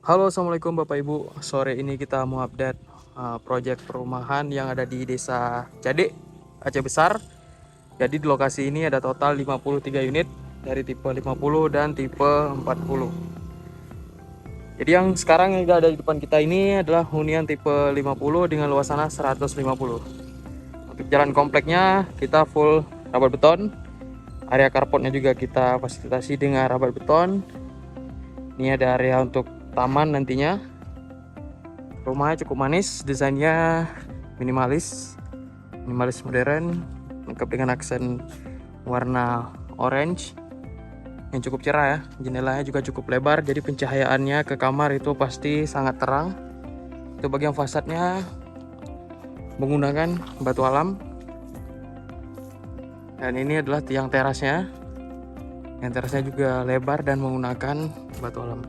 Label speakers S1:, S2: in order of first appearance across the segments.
S1: Halo, assalamualaikum Bapak Ibu. Sore ini kita mau update proyek perumahan yang ada di Desa Jade, Aceh Besar. Jadi di lokasi ini ada total 53 unit dari tipe 50 dan tipe 40. Jadi yang sekarang yang ada di depan kita ini adalah hunian tipe 50 dengan luas tanah 150. Untuk jalan kompleknya kita full rapat beton. Area carportnya juga kita fasilitasi dengan rapat beton. Ini ada area untuk taman nantinya. Rumahnya cukup manis, desainnya minimalis modern, lengkap dengan aksen warna orange yang cukup cerah ya. Jendelanya juga cukup lebar, jadi pencahayaannya ke kamar itu pasti sangat terang. Itu bagian fasadnya menggunakan batu alam. Dan ini adalah tiang terasnya. Yang terasnya juga lebar dan menggunakan batu alam.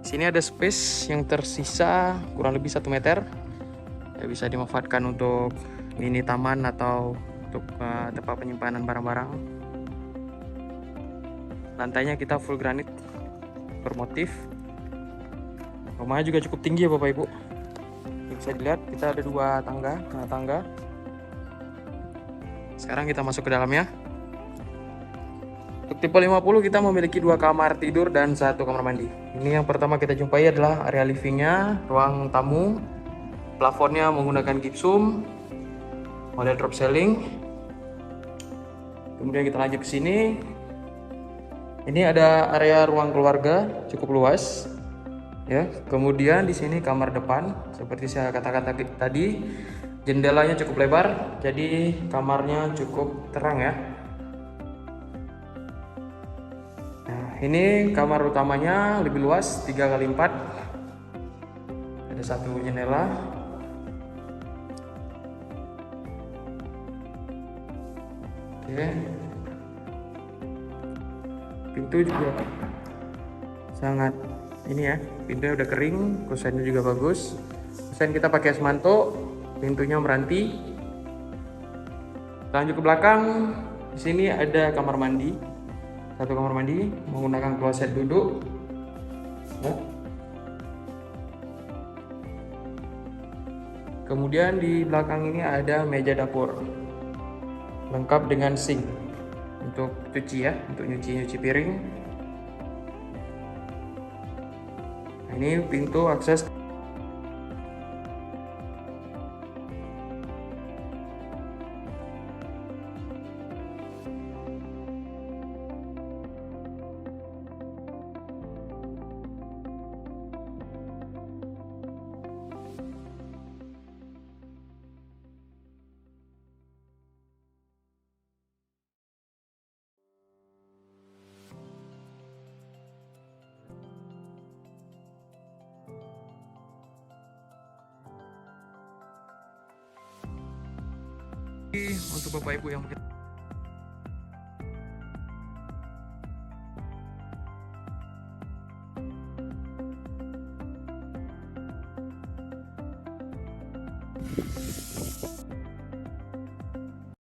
S1: Sini ada space yang tersisa kurang lebih 1 meter. Ya, bisa dimanfaatkan untuk mini taman atau untuk tempat penyimpanan barang-barang. Lantainya kita full granit bermotif. Rumahnya juga cukup tinggi ya Bapak Ibu. Bisa dilihat kita ada 2 tangga. Sekarang kita masuk ke dalamnya. Untuk tipe 50 kita memiliki 2 kamar tidur dan 1 kamar mandi. Ini yang pertama kita jumpai adalah area livingnya, ruang tamu. Plafonnya menggunakan gipsum, model drop ceiling. Kemudian kita lanjut ke sini. Ini ada area ruang keluarga cukup luas. Ya, kemudian di sini kamar depan, seperti saya katakan tadi, jendelanya cukup lebar, jadi kamarnya cukup terang ya. Nah, ini kamar utamanya lebih luas, 3x4. Ada 1 jendela. Oke. Pintu juga sangat ini ya, pintunya udah kering, kusennya juga bagus. Kusen kita pakai semanto, pintunya meranti. Lanjut ke belakang, di sini ada kamar mandi, 1 kamar mandi menggunakan kloset duduk. Ya. Kemudian di belakang ini ada meja dapur, lengkap dengan sink untuk cuci ya, untuk nyuci piring. Nah, ini pintu akses. Untuk Bapak Ibu yang mungkin